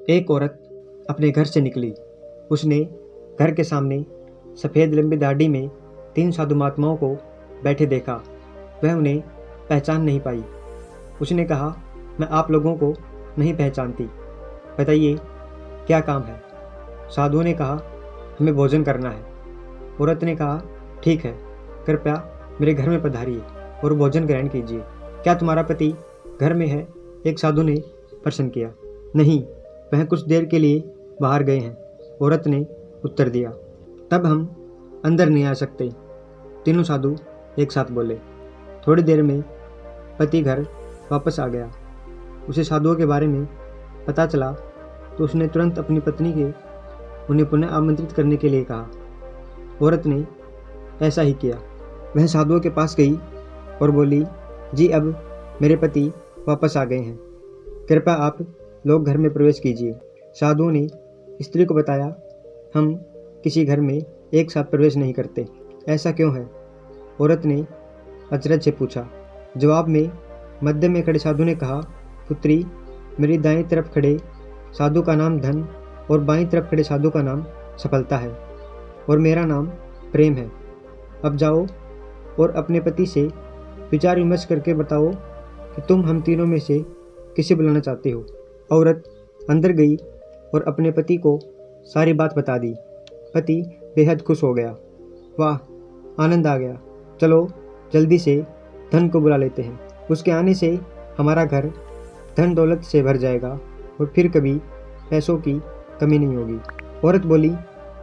एक औरत अपने घर से निकली। उसने घर के सामने सफ़ेद लंबी दाढ़ी में 3 साधु महात्माओं को बैठे देखा। वह उन्हें पहचान नहीं पाई। उसने कहा, मैं आप लोगों को नहीं पहचानती, बताइए क्या काम है। साधुओं ने कहा, हमें भोजन करना है। औरत ने कहा, ठीक है, कृपया मेरे घर में पधारिए और भोजन ग्रहण कीजिए। क्या तुम्हारा पति घर में है? एक साधु ने प्रश्न किया। नहीं, वह कुछ देर के लिए बाहर गए हैं, औरत ने उत्तर दिया। तब हम अंदर नहीं आ सकते, तीनों साधु एक साथ बोले। थोड़ी देर में पति घर वापस आ गया। उसे साधुओं के बारे में पता चला तो उसने तुरंत अपनी पत्नी के उन्हें पुनः आमंत्रित करने के लिए कहा। औरत ने ऐसा ही किया। वह साधुओं के पास गई और बोली, जी अब मेरे पति वापस आ गए हैं, कृपया आप लोग घर में प्रवेश कीजिए। साधुओं ने स्त्री को बताया, हम किसी घर में एक साथ प्रवेश नहीं करते। ऐसा क्यों है? औरत ने अचरज से पूछा। जवाब में मध्य में खड़े साधु ने कहा, पुत्री, मेरी दाईं तरफ खड़े साधु का नाम धन और बाईं तरफ खड़े साधु का नाम सफलता है और मेरा नाम प्रेम है। अब जाओ और अपने पति से विचार विमर्श करके बताओ कि तुम हम तीनों में से किसे बुलाना चाहते हो। औरत अंदर गई और अपने पति को सारी बात बता दी। पति बेहद खुश हो गया। वाह, आनंद आ गया, चलो जल्दी से धन को बुला लेते हैं। उसके आने से हमारा घर धन दौलत से भर जाएगा और फिर कभी पैसों की कमी नहीं होगी। औरत बोली,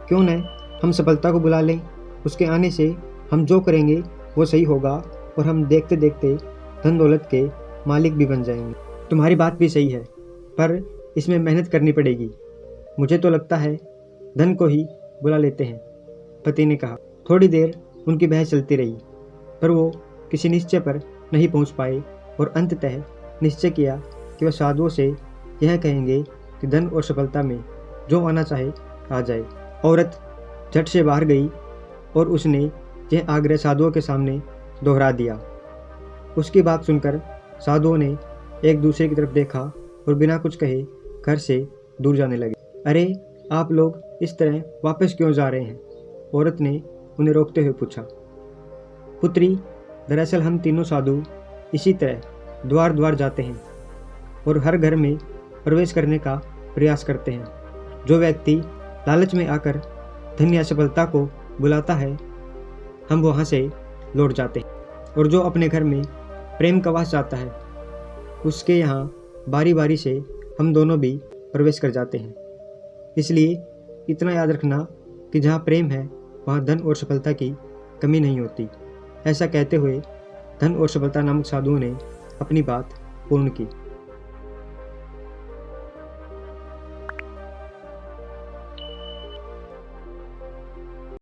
क्यों न हम सफलता को बुला लें। उसके आने से हम जो करेंगे वो सही होगा और हम देखते देखते धन दौलत के मालिक भी बन जाएंगे। तुम्हारी बात भी सही है, पर इसमें मेहनत करनी पड़ेगी। मुझे तो लगता है धन को ही बुला लेते हैं, पति ने कहा। थोड़ी देर उनकी बहस चलती रही, पर वो किसी निश्चय पर नहीं पहुंच पाए और अंततः निश्चय किया कि वह साधुओं से यह कहेंगे कि धन और सफलता में जो आना चाहे आ जाए। औरत झट से बाहर गई और उसने यह आग्रह साधुओं के सामने दोहरा दिया। उसकी बात सुनकर साधुओं ने एक दूसरे की तरफ देखा और बिना कुछ कहे घर से दूर जाने लगे। अरे, आप लोग इस तरह वापस क्यों जा रहे हैं? औरत ने उन्हें रोकते हुए पूछा। पुत्री, दरअसल हम तीनों साधु इसी तरह द्वार द्वार जाते हैं और हर घर में प्रवेश करने का प्रयास करते हैं। जो व्यक्ति लालच में आकर धन या सफलता को बुलाता है, हम वहाँ से लौट जाते हैं, और जो अपने घर में प्रेम का वास चाहता है, उसके यहाँ बारी बारी से हम दोनों भी प्रवेश कर जाते हैं। इसलिए इतना याद रखना कि जहाँ प्रेम है वहाँ धन और सफलता की कमी नहीं होती। ऐसा कहते हुए धन और सफलता नामक साधुओं ने अपनी बात पूर्ण की।